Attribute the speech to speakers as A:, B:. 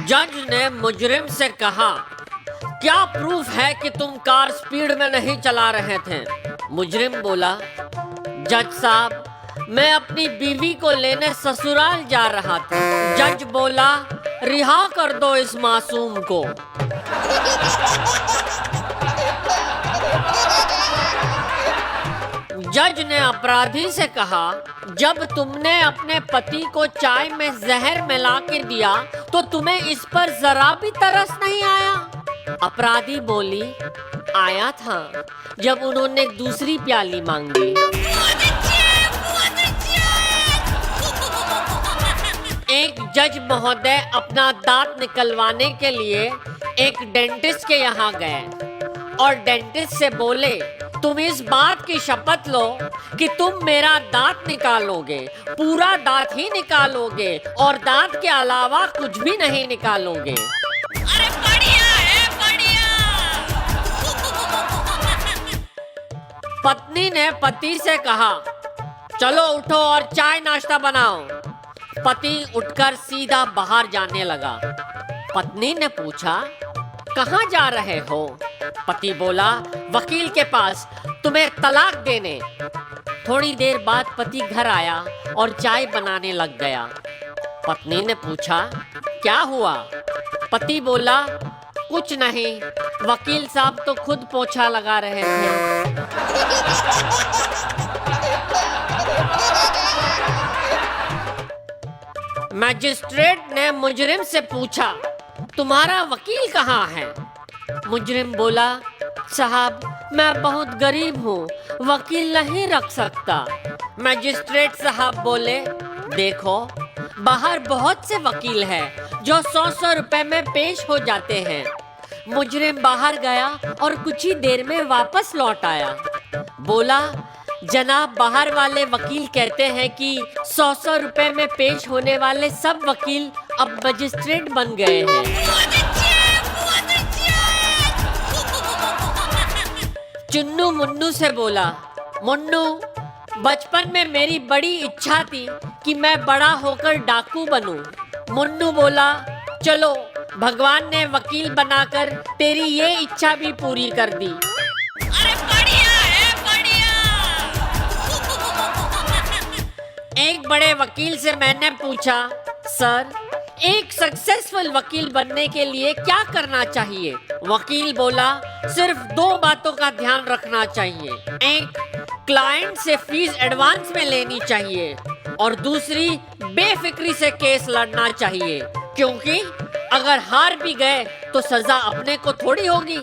A: जज ने मुजरिम से कहा, क्या प्रूफ है कि तुम कार स्पीड में नहीं चला रहे थे? मुजरिम बोला, जज साहब, मैं अपनी बीवी को लेने ससुराल जा रहा था। जज बोला, रिहा कर दो इस मासूम को। जज ने अपराधी से कहा, जब तुमने अपने पति को चाय में जहर मिला के दिया तो तुम्हें इस पर जरा भी तरस नहीं आया? अपराधी बोली, आया था जब उन्होंने दूसरी प्याली मांगी। एक जज महोदय अपना दांत निकलवाने के लिए एक डेंटिस्ट के यहाँ गए और डेंटिस्ट से बोले, तुम इस बात की शपथ लो कि तुम मेरा दांत निकालोगे, पूरा दांत ही निकालोगे और दांत के अलावा कुछ भी नहीं निकालोगे।
B: अरे बढ़िया है, बढ़िया।
A: पत्नी ने पति से कहा, चलो उठो और चाय नाश्ता बनाओ। पति उठकर सीधा बाहर जाने लगा। पत्नी ने पूछा, कहाँ जा रहे हो? पति बोला, वकील के पास, तुम्हें तलाक देने। थोड़ी देर बाद पति घर आया और चाय बनाने लग गया। पत्नी ने पूछा, क्या हुआ? पति बोला, कुछ नहीं, वकील साहब तो खुद पोछा लगा रहे थे। मैजिस्ट्रेट ने मुजरिम से पूछा, तुम्हारा वकील कहाँ है? मुजरिम बोला, साहब, मैं बहुत गरीब हूँ, वकील नहीं रख सकता। मैजिस्ट्रेट साहब बोले, देखो, बाहर बहुत से वकील हैं जो 100-100 रुपए में पेश हो जाते हैं। मुजरिम बाहर गया और कुछ ही देर में वापस लौट आया। बोला, जनाब, बाहर वाले वकील कहते हैं कि 100-100 रुपए में पेश होने वाले सब वकील अब मजिस्ट्रेट बन गए हैं। चुन्नू मुन्नू से बोला, मुन्नू, बचपन में मेरी बड़ी इच्छा थी कि मैं बड़ा होकर डाकू बनूं। मुन्नू बोला, चलो, भगवान ने वकील बनाकर तेरी ये इच्छा भी पूरी कर दी।
B: अरे बढ़िया है, बढ़िया।
A: एक बड़े वकील से मैंने पूछा, सर, एक सक्सेसफुल वकील बनने के लिए क्या करना चाहिए? वकील बोला, सिर्फ 2 बातों का ध्यान रखना चाहिए। एक, क्लाइंट से फीस एडवांस में लेनी चाहिए और दूसरी, बेफिक्री से केस लड़ना चाहिए, क्योंकि अगर हार भी गए तो सजा अपने को थोड़ी होगी।